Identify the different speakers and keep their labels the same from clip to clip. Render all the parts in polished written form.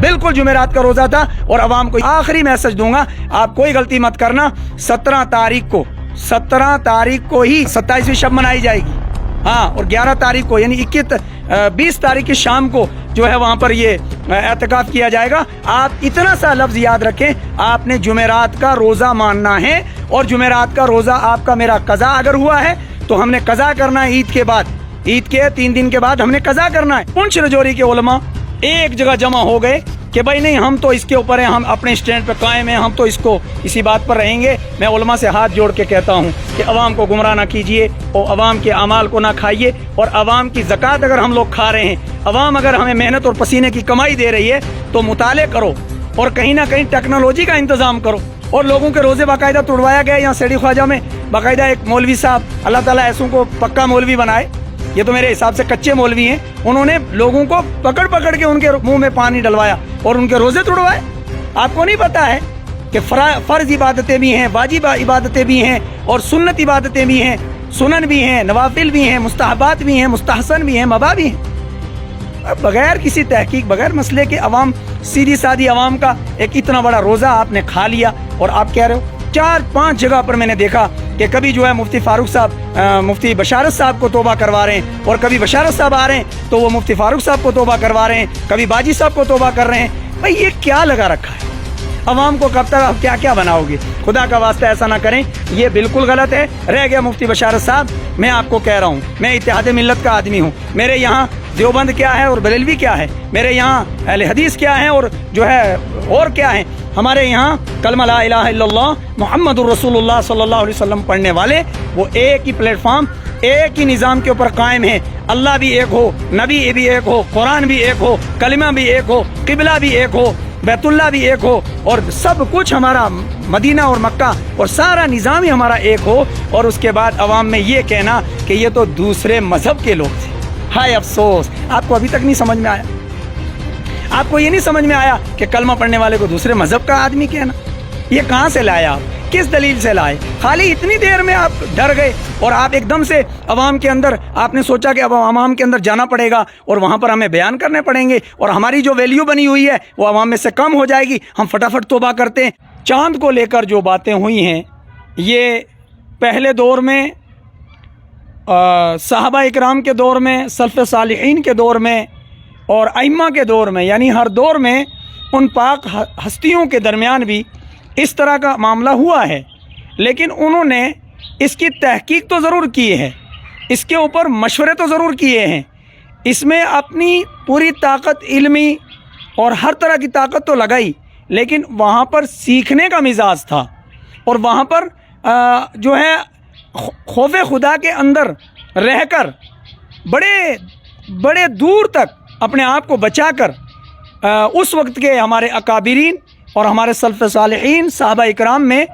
Speaker 1: بالकुल जुमेरात का रोज़ा था। और अवाम को आखिरी मैसेज दूंगा, आप कोई गलती मत करना। 17 तारीख को ही 27वीं शब मनाई जाएगी। हाँ, और 11 तारीख को यानी 20 तारीख की शाम को जो है वहाँ पर ये एतकाफ किया जाएगा। आप इतना सा लफ्ज़ याद रखें, आपने जुमेरात का रोज़ा मानना है और जुमेरात का रोज़ा आपका मेरा कज़ा अगर हुआ है तो हमने कज़ा करना है ईद के बाद, ईद के 3 दिन के बाद हमने कज़ा करना है। पुंछ रजौरी के उलमा एक जगह जमा हो गए कि भाई नहीं, हम तो इसके ऊपर हैं, हम अपने स्टैंड पर कायम हैं, हम तो इसको इसी बात पर रहेंगे। मैं उलमा से हाथ जोड़ के कहता हूँ कि अवाम को गुमराह ना कीजिए और अवाम के अमाल को ना खाइए। और अवाम की ज़कात अगर हम लोग खा रहे हैं, अवाम अगर हमें मेहनत और पसीने की कमाई दे रही है तो मुताले करो और कहीं ना कहीं टेक्नोलॉजी का इंतज़ाम करो। और लोगों के रोज़े बाकायदा तुड़वाया गया। यहाँ सेठी ख्वाजा में बाकायदा एक मौलवी साहब, अल्लाह ताला ऐसों को पक्का मौलवी बनाए, ये तो मेरे हिसाब से कच्चे मौलवी हैं, उन्होंने लोगों को पकड़ पकड़ के उनके मुंह में पानी डलवाया और उनके रोज़े तुड़वाए। आपको नहीं पता है कि फ़र्ज़ इबादतें भी हैं, वाजिब इबादतें भी हैं और सुन्नत इबादतें भी हैं, सुनन भी हैं, नवाफिल भी हैं, मुस्तहबात भी हैं, मुस्तहसन भी हैं, मबा भी हैं। बगैर किसी तहकीक, बगैर मसले के अवाम, सीधी सादी अवाम का एक इतना बड़ा रोज़ा आपने खा लिया। और आप कह रहे हो 4-5 जगह पर मैंने देखा कि कभी जो है मुफ्ती फारूक साहब, मुफ्ती बशारत साहब को तौबा करवा रहे हैं और कभी बशारत साहब आ रहे हैं तो वो मुफ्ती फारूक साहब को तौबा करवा रहे हैं, कभी बाजी साहब को तौबा कर रहे हैं। भाई ये क्या लगा रखा है? अवाम को कब तक आप क्या क्या बनाओगे? खुदा का वास्ता ऐसा ना करें, ये बिल्कुल गलत है। रह गया मुफ्ती बशारत साहब, मैं आपको कह रहा हूँ, मैं इत्तेहाद मिल्लत का आदमी हूँ। मेरे यहाँ देवबंद क्या है और बरेलवी क्या है, मेरे यहाँ अहले हदीस क्या है और जो है और क्या है। हमारे यहाँ कलमा ला इलाहा इल्लल्लाह मुहम्मदुर रसूलुल्लाह सल्लल्लाहु अलैहि वसल्लम पढ़ने वाले वो एक ही प्लेटफॉर्म, एक ही निज़ाम के ऊपर कायम है। अल्लाह भी एक हो, नबी भी एक हो, कुरान भी एक हो, कलिमा भी एक हो, किबला भी एक हो, बैतुल्ला भी एक हो और सब कुछ हमारा मदीना और मक्का और सारा निज़ाम ही हमारा एक हो। और उसके बाद अवाम में ये कहना कि ये तो दूसरे मज़हब के लोग थे। हाय अफसोस, आपको अभी तक नहीं समझ में आया। आपको ये नहीं समझ में आया कि कलमा पढ़ने वाले को दूसरे मज़हब का आदमी कहना, ये कहाँ से लाया आप, किस दलील से लाए? खाली इतनी देर में आप डर गए और आप एकदम से अवाम के अंदर आपने सोचा कि अब अवाम के अंदर जाना पड़ेगा और वहाँ पर हमें बयान करने पड़ेंगे और हमारी जो वैल्यू बनी हुई है वो अवाम में से कम हो जाएगी, हम फटाफट तौबा करते हैं। चाँद को लेकर जो बातें हुई हैं, ये पहले दौर में सहाबा इकराम के दौर में, सल्फ़ सालिहीन के दौर में और अइम्मा के दौर में, यानी हर दौर में उन पाक हस्तियों के दरमियान भी इस तरह का मामला हुआ है। लेकिन उन्होंने इसकी तहकीक तो ज़रूर की है, इसके ऊपर मशवरे तो ज़रूर किए हैं, इसमें अपनी पूरी ताकत इल्मी और हर तरह की ताकत तो लगाई, लेकिन वहाँ पर सीखने का मिजाज था और वहाँ पर जो है खौफ खुदा के अंदर रहकर बड़े बड़े दूर तक अपने आप को बचाकर उस वक्त के हमारे अकाबिरीन और हमारे सल्फ़ सालिहीन सहाबा इकराम में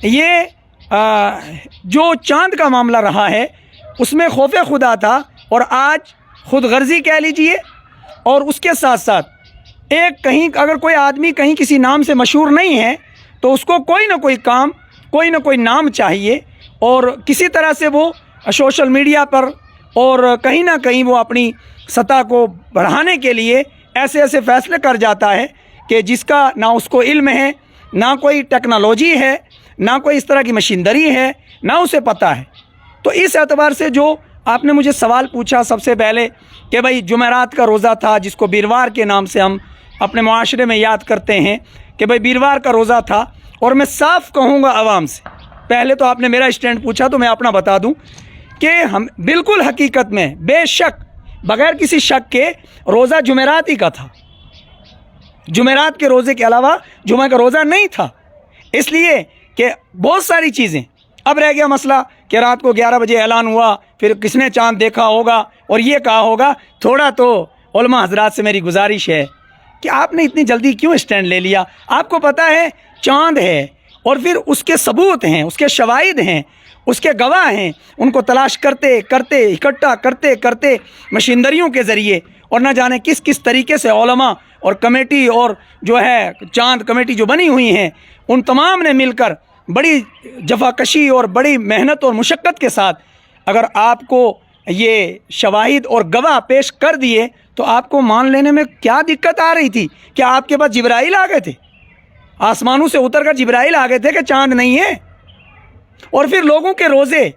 Speaker 1: ये जो चाँद का मामला रहा है उसमें खौफ खुदा था। और आज खुद गर्जी कह लीजिए और उसके साथ साथ एक कहीं अगर कोई आदमी कहीं किसी नाम से मशहूर नहीं है तो उसको कोई ना कोई काम, कोई ना कोई नाम चाहिए और किसी तरह से वो सोशल मीडिया पर और कहीं ना कहीं वो अपनी सतह को बढ़ाने के लिए ऐसे ऐसे फ़ैसले कर जाता है कि जिसका ना उसको इल्म है, ना कोई टेक्नोलॉजी है, ना कोई इस तरह की मशीनरी है, ना उसे पता है। तो इस एतबार से जो आपने मुझे सवाल पूछा सबसे पहले कि भाई जुमेरात का रोज़ा था जिसको बीरवार के नाम से हम अपने मुआशरे में याद करते हैं कि भाई बीरवार का रोज़ा था। और मैं साफ़ कहूँगा आवाम से, पहले तो आपने मेरा स्टैंड पूछा तो मैं अपना बता दूँ कि हम बिल्कुल हकीकत में बेशक बग़ैर किसी शक के रोज़ा जुमेरात ही का था, जुमेरात के रोज़े के अलावा जुमे का रोज़ा नहीं था। इसलिए कि बहुत सारी चीज़ें, अब रह गया मसला कि रात को 11 बजे ऐलान हुआ, फिर किसने चाँद देखा होगा और ये कहा होगा। थोड़ा तो उलमा हजरात से मेरी गुजारिश है कि आपने इतनी जल्दी क्यों स्टैंड ले लिया? आपको पता है चाँद है और फिर उसके सबूत हैं, उसके शवाहिद हैं, उसके गवाह हैं, उनको तलाश करते करते इकट्ठा करते करते मशीनरियों के ज़रिए और न जाने किस किस तरीके से उलमा और कमेटी और जो है चाँद कमेटी जो बनी हुई हैं उन तमाम ने मिलकर बड़ी जफाकशी और बड़ी मेहनत और मुशक्क़त के साथ अगर आपको یہ شواہد اور گواہ پیش کر دیے تو آپ کو مان لینے میں کیا دقت آ رہی تھی؟ کیا آپ کے پاس جبرائیل آ گئے تھے؟ آسمانوں سے اتر کر جبرائیل آ گئے تھے کہ چاند نہیں ہے؟ اور پھر لوگوں کے روزے،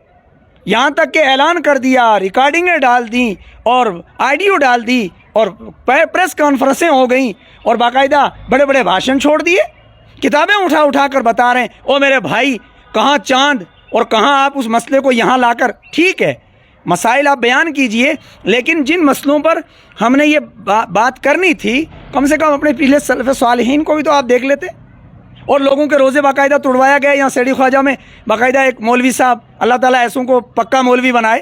Speaker 1: یہاں تک کہ اعلان کر دیا، ریکارڈنگیں ڈال دیں اور آڈیو ڈال دی اور پریس کانفرنسیں ہو گئیں اور باقاعدہ بڑے بڑے بھاشن چھوڑ دیے، کتابیں اٹھا اٹھا کر بتا رہے ہیں او میرے بھائی کہاں چاند اور کہاں آپ اس مسئلے کو یہاں لا کر، ٹھیک ہے مسائل آپ بیان کیجئے، لیکن جن مسئلوں پر ہم نے یہ بات کرنی تھی کم سے کم اپنے پچھلے سلف صالحین کو بھی تو آپ دیکھ لیتے۔ اور لوگوں کے روزے باقاعدہ توڑوایا گیا۔ یہاں سیڑھی خواجہ میں باقاعدہ ایک مولوی صاحب، اللہ تعالیٰ ایسوں کو پکا مولوی بنائے،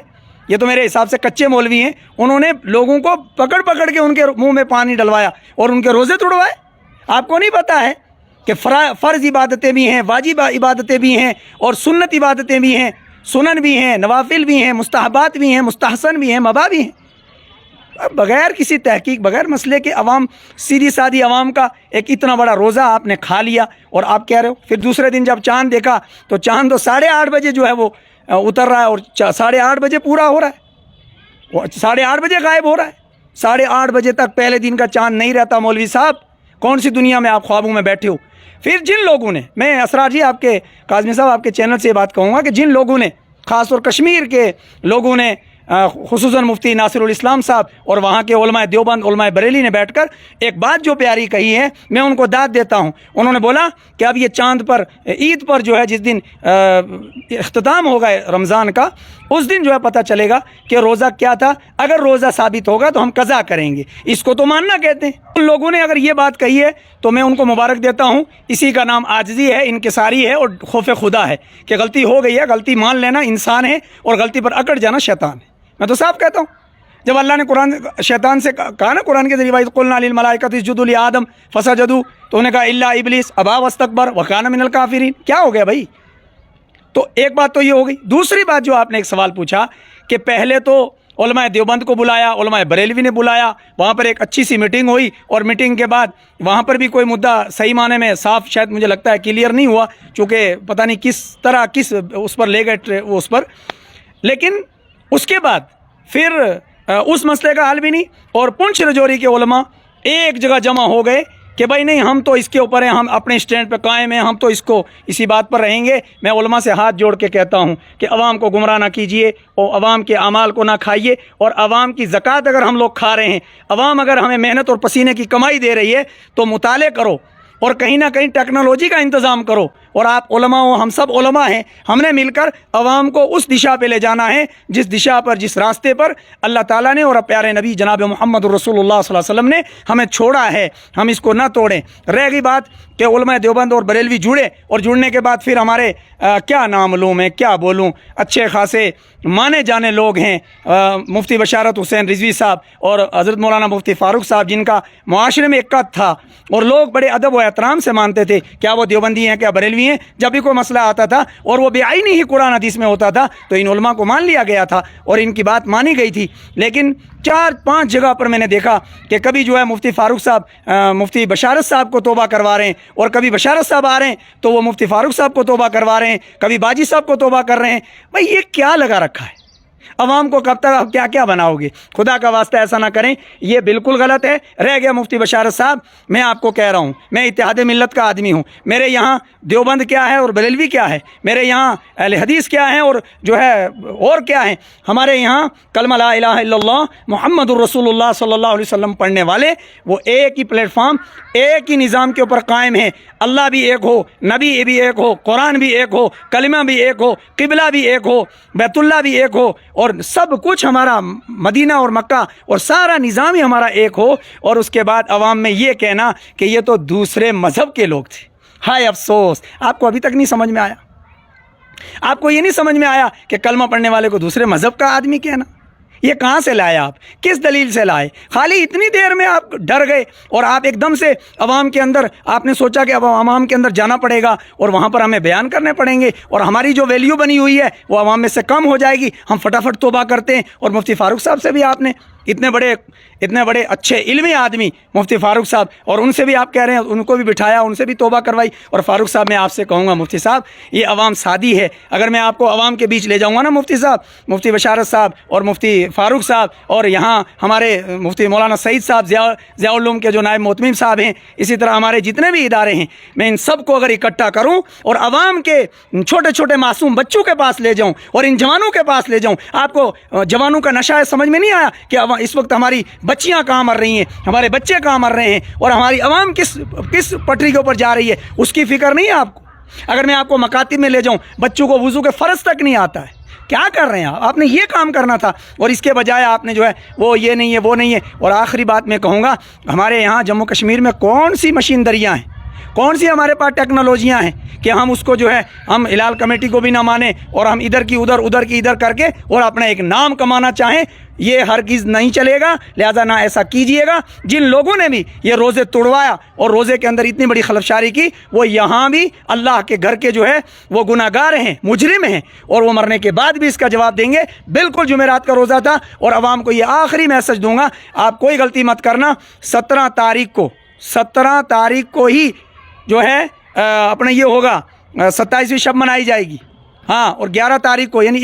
Speaker 1: یہ تو میرے حساب سے کچے مولوی ہیں، انہوں نے لوگوں کو پکڑ پکڑ کے ان کے منہ میں پانی ڈلوایا اور ان کے روزے توڑوائے۔ آپ کو نہیں پتہ ہے کہ فرض عبادتیں بھی ہیں، واجب عبادتیں بھی ہیں اور سنت عبادتیں بھی ہیں، سنن بھی ہیں، نوافل بھی ہیں، مستحبات بھی ہیں، مستحسن بھی ہیں، مباح بھی ہیں۔ بغیر کسی تحقیق، بغیر مسئلے کے عوام، سیدھی سادھی عوام کا ایک اتنا بڑا روزہ آپ نے کھا لیا اور آپ کہہ رہے ہو۔ پھر دوسرے دن جب چاند دیکھا تو چاند تو 8:30 بجے جو ہے وہ اتر رہا ہے اور 8:30 بجے پورا ہو رہا ہے، وہ 8:30 بجے غائب ہو رہا ہے۔ 8:30 بجے تک پہلے دن کا چاند نہیں رہتا۔ مولوی صاحب کون سی دنیا میں آپ خوابوں میں بیٹھے ہو؟ پھر جن لوگوں نے، میں اسرار جی آپ کے کاظمی صاحب آپ کے چینل سے یہ بات کہوں گا کہ جن لوگوں نے، خاص طور کشمیر کے لوگوں نے، خصوصاً مفتی ناصر الاسلام صاحب اور وہاں کے علماء دیوبند، علماء بریلی نے بیٹھ کر ایک بات جو پیاری کہی ہے، میں ان کو داد دیتا ہوں۔ انہوں نے بولا کہ اب یہ چاند پر، عید پر جو ہے جس دن اختتام ہوگا رمضان کا، اس دن جو ہے پتہ چلے گا کہ روزہ کیا تھا۔ اگر روزہ ثابت ہوگا تو ہم قضا کریں گے، اس کو تو ماننا کہتے ہیں۔ ان لوگوں نے اگر یہ بات کہی ہے تو میں ان کو مبارک دیتا ہوں۔ اسی کا نام عاجزی ہے، انکساری ہے اور خوف خدا ہے کہ غلطی ہو گئی ہے، غلطی مان لینا انسان ہے اور غلطی پر اکڑ جانا شیطان ہے۔ میں تو صاف کہتا ہوں، جب اللہ نے قرآن شیطان سے کہا نا قرآن کے ذریعے وَإِذْ قُلْنَا لِلْمَلَائِكَةِ اسْجُدُوا لِآدَمَ فَسَجَدُوا، تو انہوں نے کہا إِلَّا إِبْلِيسَ أَبَىٰ وَاسْتَكْبَرَ وَكَانَ مِنَ الْكَافِرِينَ۔ کیا ہو گیا بھائی؟ تو ایک بات تو یہ ہو گئی۔ دوسری بات جو آپ نے ایک سوال پوچھا کہ پہلے تو علماء دیوبند کو بلایا، علماء بریلوی نے بلایا، وہاں پر ایک اچھی سی میٹنگ ہوئی اور میٹنگ کے بعد وہاں پر بھی کوئی مدعا صحیح معنی میں صاف شاید مجھے لگتا ہے کلیئر نہیں ہوا، چونکہ پتہ نہیں کس طرح کس اس پر لے گئے اس پر۔ لیکن اس کے بعد پھر اس مسئلے کا حل بھی نہیں، اور پنچ رجوری کے علماء ایک جگہ جمع ہو گئے کہ بھائی نہیں، ہم تو اس کے اوپر ہیں، ہم اپنے اسٹینڈ پہ قائم ہیں، ہم تو اس کو اسی بات پر رہیں گے۔ میں علماء سے ہاتھ جوڑ کے کہتا ہوں کہ عوام کو گمراہ نہ کیجئے اور عوام کے اعمال کو نہ کھائیے، اور عوام کی زکوٰۃ اگر ہم لوگ کھا رہے ہیں، عوام اگر ہمیں محنت اور پسینے کی کمائی دے رہی ہے تو مطالعے کرو اور کہیں نہ کہیں ٹیکنالوجی کا انتظام کرو۔ اور آپ علماء ہو، ہم سب علماء ہیں، ہم نے مل کر عوام کو اس دشا پہ لے جانا ہے جس دشا پر، جس راستے پر اللہ تعالیٰ نے اور پیارے نبی جناب محمد رسول اللہ صلی اللہ علیہ وسلم نے ہمیں چھوڑا ہے، ہم اس کو نہ توڑیں۔ رہ گئی بات کہ علماء دیوبند اور بریلوی جڑے، اور جڑنے کے بعد پھر ہمارے کیا نام لوں میں، کیا بولوں، اچھے خاصے مانے جانے لوگ ہیں، مفتی بشارت حسین رضوی صاحب اور حضرت مولانا مفتی فاروق صاحب، جن کا معاشرے میں ایک قد تھا اور لوگ بڑے ادب و احترام سے مانتے تھے، کیا وہ دیوبندی ہیں، کیا بریلوی ہیں۔ جب بھی کوئی مسئلہ آتا تھا اور وہ بے عینی ہی قرآن حدیث میں ہوتا تھا تو ان علماء کو مان لیا گیا تھا اور ان کی بات مانی گئی تھی۔ لیکن 4-5 جگہ پر میں نے دیکھا کہ کبھی جو ہے مفتی فاروق صاحب مفتی بشارت صاحب کو توبہ کروا رہے ہیں، اور کبھی بشارت صاحب آ رہے ہیں تو وہ مفتی فاروق صاحب کو توبہ کروا رہے ہیں، کبھی باجی صاحب کو توبہ کر رہے ہیں۔ بھائی یہ کیا لگا رکھا ہے؟ عوام کو کب تک کیا کیا بناؤ گے؟ خدا کا واسطہ ایسا نہ کریں، یہ بالکل غلط ہے۔ رہ گیا مفتی بشارت صاحب، میں آپ کو کہہ رہا ہوں، میں اتحاد ملت کا آدمی ہوں، میرے یہاں دیوبند کیا ہے اور بریلوی کیا ہے، میرے یہاں اہل حدیث کیا ہیں اور جو ہے اور کیا ہیں، ہمارے یہاں کلمہ لا الہ الا اللہ محمد الرسول اللہ صلی اللہ علیہ وسلم پڑھنے والے وہ ایک ہی پلیٹ فارم، ایک ہی نظام کے اوپر قائم ہیں۔ اللہ بھی ایک ہو، نبی بھی ایک ہو، قرآن بھی ایک ہو، کلمہ بھی ایک ہو، قبلہ بھی ایک ہو، بیت اللہ بھی ایک ہو، اور سب کچھ ہمارا مدینہ اور مکہ اور سارا نظام ہی ہمارا ایک ہو۔ اور اس کے بعد عوام میں یہ کہنا کہ یہ تو دوسرے مذہب کے لوگ تھے، ہائے افسوس، آپ کو ابھی تک نہیں سمجھ میں آیا؟ آپ کو یہ نہیں سمجھ میں آیا کہ کلمہ پڑھنے والے کو دوسرے مذہب کا آدمی کہنا؟ یہ کہاں سے لائے آپ؟ کس دلیل سے لائے؟ خالی اتنی دیر میں آپ ڈر گئے اور آپ ایک دم سے عوام کے اندر آپ نے سوچا کہ اب عوام کے اندر جانا پڑے گا اور وہاں پر ہمیں بیان کرنے پڑیں گے اور ہماری جو ویلیو بنی ہوئی ہے وہ عوام میں سے کم ہو جائے گی، ہم فٹافٹ توبہ کرتے ہیں۔ اور مفتی فاروق صاحب سے بھی آپ نے اتنے بڑے इतने बड़े अच्छे इल्मी आदमी मुफ्ती फारूक साहब, और उनसे भी आप कह रहे हैं, उनको भी बिठाया, उनसे भी तौबा करवाई। और फारूक साहब मैं आपसे कहूँगा मुफ्ती साहब, ये अवाम सादी है, अगर मैं आपको अवाम के बीच ले जाऊँगा ना मुफ्ती साहब, मुफ्ती बशारत साहब और मुफ्ती फारूक साहब, और यहाँ हमारे मुफ्ती मौलाना सईद साहब ज़ियाउल उलूम के जो नायब मोहतमीम साहब हैं, इसी तरह हमारे जितने भी इदारे हैं, मैं इन सब को अगर इकट्ठा करूँ और अवाम के छोटे छोटे मासूम बच्चों के पास ले जाऊँ और इन जवानों के पास ले जाऊँ, आपको जवानों का नशा है, समझ में नहीं आया कि इस वक्त हमारी बच्चियां कहाँ मर रही हैं, हमारे बच्चे कहाँ मर रहे हैं, और हमारी आवाम किस पटरी के ऊपर जा रही है, उसकी फिक्र नहीं है आपको। अगर मैं आपको मकातिब में ले जाऊं, बच्चों को वुज़ू के फ़र्ज तक नहीं आता है, क्या कर रहे हैं आप? आपने ये काम करना था, और इसके बजाय आपने जो है वो ये नहीं है, वो नहीं है। और आखिरी बात मैं कहूँगा, हमारे यहाँ जम्मू कश्मीर में कौन सी मशीनदरियाँ हैं, कौन सी हमारे पास टेक्नोलॉजियाँ हैं कि हम उसको जो है हम हिलाल कमेटी को भी ना माने और हम इधर की उधर, उधर की इधर करके और अपना एक नाम कमाना चाहें, ये हरगिज़ नहीं चलेगा। लिहाजा ना ऐसा कीजिएगा। जिन लोगों ने भी ये रोज़े तोड़वाया और रोज़े के अंदर इतनी बड़ी खलफशारी की, वो यहाँ भी अल्लाह के घर के जो है वो गुनाहगार हैं, मुजरिम हैं, और वो मरने के बाद भी इसका जवाब देंगे। बिल्कुल जुमेरात का रोज़ा था, और आवाम को ये आखिरी मैसेज दूंगा, आप कोई गलती मत करना। 17 तारीख को ही जो है अपना ये होगा, 27वीं शब मनाई जाएगी। हाँ, और 11 तारीख को यानी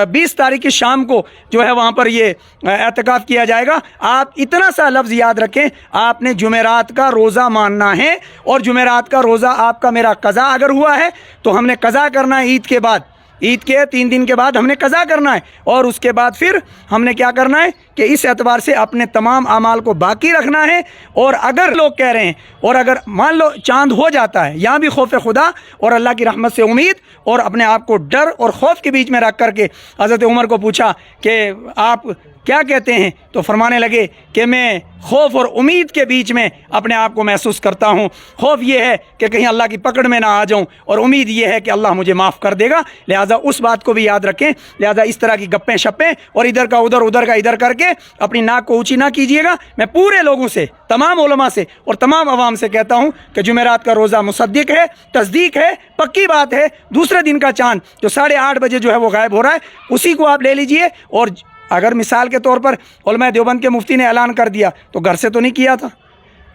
Speaker 1: 20 तारीख की शाम को जो है वहाँ पर ये एतकाफ़ किया जाएगा। आप इतना सा लफ्ज़ याद रखें, आपने जुमेरात का रोज़ा मानना है, और जुमेरात का रोज़ा आपका मेरा कज़ा अगर हुआ है तो हमने कज़ा करना है ईद के बाद, ईद के 3 दिन के बाद हमने कज़ा करना है, और उसके बाद फिर हमने क्या करना है कि इस एतबार से अपने तमाम अमाल को बाकी रखना है। और अगर लोग कह रहे हैं, और अगर मान लो चांद हो जाता है, यहाँ भी खौफ खुदा और अल्लाह की रहमत से उम्मीद और अपने आप को डर और खौफ के बीच में रख करके हज़रत उमर को पूछा कि आप क्या कहते हैं, तो फरमाने लगे कि मैं खौफ और उम्मीद के बीच में अपने आप को महसूस करता हूँ। खौफ ये है कि कहीं अल्लाह की पकड़ में ना आ जाऊँ, और उम्मीद ये है कि अल्लाह मुझे माफ़ कर देगा। लिहाजा उस बात को भी याद रखें। लिहाजा इस तरह की गप्पें शप्पें और इधर का उधर, उधर का इधर करके अपनी नाक को ऊँची ना कीजिएगा। मैं पूरे लोगों से, तमाम उलमा से और तमाम अवाम से कहता हूँ कि जुमेरात का रोज़ा मुसद्दिक है, तस्दीक है, पक्की बात है। दूसरे दिन का चाँद जो 8:30 बजे जो है वो गायब हो रहा है, उसी को आप ले लीजिए। और अगर मिसाल के तौर पर उलमा देवबंद के मुफ्ती ने ऐलान कर दिया तो घर से तो नहीं किया था,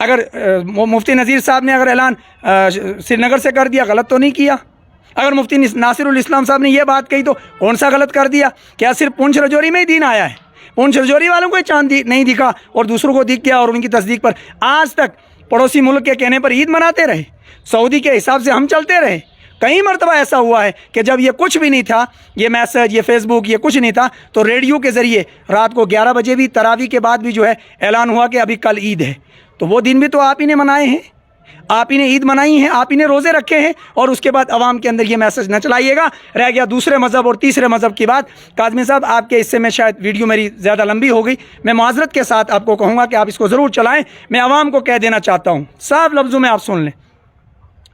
Speaker 1: अगर मुफ्ती नज़ीर साहब ने अगर ऐलान श्रीनगर से कर दिया, गलत तो नहीं किया। अगर मुफ्ती नासिरुल इस्लाम साहब ने यह बात कही तो कौन सा गलत कर दिया? क्या सिर्फ पुंछ रजौरी में ही दीन आया है? पुंछ रजौरी वालों को चांद नहीं दिखा और दूसरों को दिख गया, और उनकी तस्दीक पर आज तक पड़ोसी मुल्क के कहने पर ईद मनाते रहे, सऊदी के हिसाब से हम चलते रहे। कई मरतबा ऐसा हुआ है कि जब ये कुछ भी नहीं था, ये मैसेज, ये फेसबुक, ये कुछ नहीं था, तो रेडियो के ज़रिए रात को 11 बजे भी, तरावी के बाद भी जो है ऐलान हुआ कि अभी कल ईद है। तो वो दिन भी तो आप ही ने मनाए हैं, आप ही ने ईद मनाई है, आप ही ने रोज़े रखे हैं, और उसके बाद आवाम के अंदर ये मैसेज न चलाइएगा। रह गया दूसरे मज़हब और तीसरे मज़हब की बात। काज़मी साहब, आपके इससे में शायद वीडियो मेरी ज़्यादा लंबी हो गई, मैं माज़रत के साथ आपको कहूँगा कि आप इसको ज़रूर चलाएँ। मैं आवाम को कह देना चाहता हूँ, साफ लफ्ज़ों में आप सुन लें,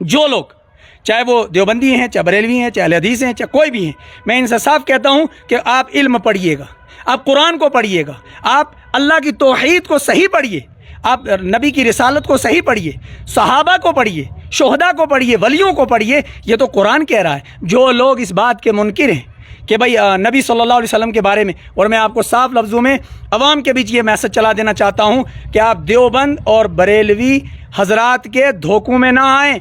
Speaker 1: जो लोग चाहे वो देवबंदी हैं, चाहे बरेलवी हैं, चाहे अहले हदीस हैं, चाहे कोई भी हैं, मैं इनसे साफ कहता हूँ कि आप इल्म पढ़िएगा, आप कुरान को पढ़िएगा, आप अल्लाह की तौहीद को सही पढ़िए, आप नबी की रिसालत को सही पढ़िए, सहाबा को पढ़िए, शोहदा को पढ़िए, वलियों को पढ़िए। ये तो कुरान कह रहा है। जो लोग इस बात के मुनकिर हैं कि भाई नबी सल्लल्लाहु अलैहि वसल्लम के बारे में, और मैं आपको साफ लफ्ज़ों में अवाम के बीच ये मैसेज चला देना चाहता हूँ कि आप देवबंद और बरेलवी हजरात के धोखों में ना आएँ,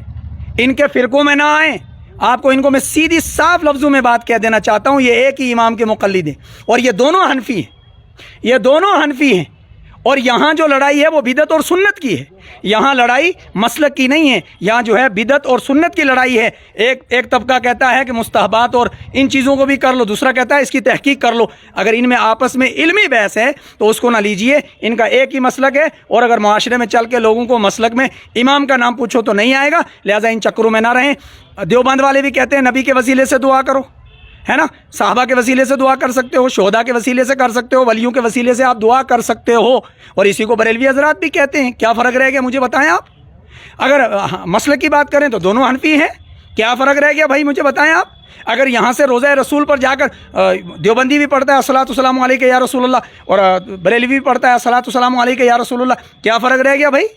Speaker 1: इनके फ़िरक़ों में ना आएँ। आपको इनको मैं सीधी साफ लफ्ज़ों में बात कह देना चाहता हूँ, ये एक ही इमाम के मुक़ल्लिद हैं, और ये दोनों हनफी हैं, ये दोनों हनफी हैं। और यहाँ जो लड़ाई है वो बिदत और सुन्नत की है, यहाँ लड़ाई मसलक की नहीं है, यहाँ जो है बिदत और सुन्नत की लड़ाई है। एक तबका कहता है कि मुस्तहबात और इन चीज़ों को भी कर लो, दूसरा कहता है इसकी तहकीक कर लो। अगर इनमें आपस में इल्मी बहस है तो उसको ना लीजिए, इनका एक ही मसलक है, और अगर माशरे में चल के लोगों को मसलक में इमाम का नाम पूछो तो नहीं आएगा। लिहाजा इन चक्करों में ना रहें। देवबंद वाले भी कहते हैं नबी के वसीले से दुआ करो, है ना, साहबा के वसीले से दुआ कर सकते हो, शोहदा के वसीले से कर सकते हो, वलियों के वसीले से आप दुआ कर सकते हो, और इसी को बरेलवी हजरात भी कहते हैं। क्या फ़र्क रह गया मुझे बताएं आप? अगर मसले की बात करें तो दोनों हनफी हैं, क्या फ़र्क रह गया भाई मुझे बताएं आप? अगर यहाँ से रोज़ा रसूल पर जाकर देवबंदी भी पढ़ता है अस्सलातु वस्सलामु अलैका या रसूलल्लाह, और बरेलवी भी पढ़ता है अस्सलातु वस्सलामु अलैका या रसूलल्लाह, क्या फ़र्क रह गया भाई?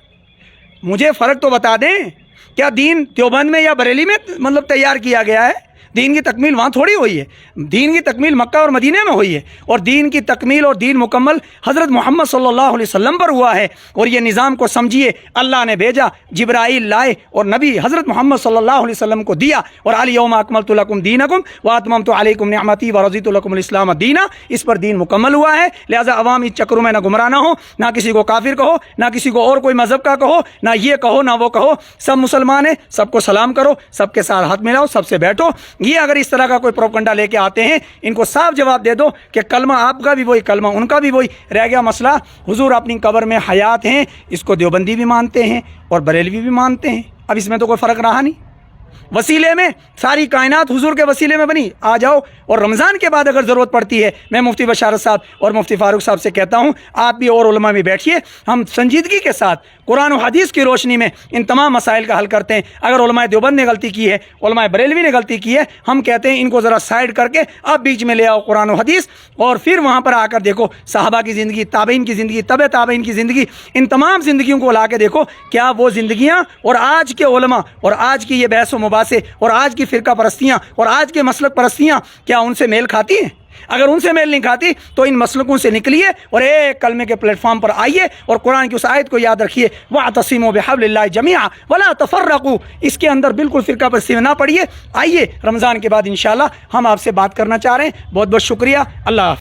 Speaker 1: मुझे फ़र्क तो बता दें। क्या दीन देवबंद में या बरेली में मतलब तैयार किया गया है? دین کی تکمیل وہاں تھوڑی ہوئی ہے، دین کی تکمیل مکہ اور مدینہ میں ہوئی ہے، اور دین کی تکمیل اور دین مکمل حضرت محمد صلی اللہ علیہ وسلم پر ہوا ہے۔ اور یہ نظام کو سمجھیے، اللہ نے بھیجا، جبرائیل لائے اور نبی حضرت محمد صلی اللہ علیہ وسلم کو دیا، اور الیوم اکملت لکم دینکم واتممت علیکم نعمتی ورضیت لکم الاسلام دینا، اس پر دین مکمل ہوا ہے۔ لہٰذا عوام اس چکروں میں نہ گمراہ نہ ہو، نہ کسی کو کافر کہو، نہ کسی کو اور کوئی مذہب کا کہو، نہ یہ کہو نہ وہ کہو، سب مسلمان ہیں، سب کو سلام کرو، سب کے ساتھ ہاتھ ملاؤ، سب سے بیٹھو۔ یہ اگر اس طرح کا کوئی پروپگنڈا لے کے آتے ہیں، ان کو صاف جواب دے دو کہ کلمہ آپ کا بھی وہی، کلمہ ان کا بھی وہی رہ گیا۔ مسئلہ حضور اپنی قبر میں حیات ہیں، اس کو دیوبندی بھی مانتے ہیں اور بریلوی بھی مانتے ہیں، اب اس میں تو کوئی فرق رہا نہیں۔ وسیلے میں ساری کائنات حضور کے وسیلے میں بنی، آ جاؤ۔ اور رمضان کے بعد اگر ضرورت پڑتی ہے، میں مفتی بشارت صاحب اور مفتی فاروق صاحب سے کہتا ہوں، آپ بھی اور علماء بھی بیٹھیے، ہم سنجیدگی کے ساتھ قرآن و حدیث کی روشنی میں ان تمام مسائل کا حل کرتے ہیں۔ اگر علماء دیوبند نے غلطی کی ہے، علماء بریلوی نے غلطی کی ہے، ہم کہتے ہیں ان کو ذرا سائڈ کر کے آپ بیچ میں لے آؤ قرآن و حدیث، اور پھر وہاں پر آ کر دیکھو صحابہ کی زندگی، تابعین کی زندگی، تبع تابعین کی زندگی، ان تمام زندگیوں کو لا کے دیکھو کیا وہ زندگیاں اور آج کے علماء اور آج کی یہ بحث و مباحثے اور آج کی فرقہ پرستیاں اور آج کے مسلک پرستیاں کیا ان سے میل کھاتی ہیں؟ اگر ان سے میل نہیں کھاتی تو ان مسلکوں سے نکلیے اور ایک کلمے کے پلیٹ فارم پر آئیے اور قرآن کی اس آیت کو یاد رکھیے، وَاعْتَصِمُوا بِحَبْلِ اللَّهِ جَمِيعًا وَلَا تَفَرَّقُوا۔ اس کے اندر بالکل فرقہ پرستی میں نہ پڑیے۔ آئیے رمضان کے بعد انشاءاللہ ہم آپ سے بات کرنا چاہ رہے ہیں۔ بہت بہت شکریہ، اللہ حافظ۔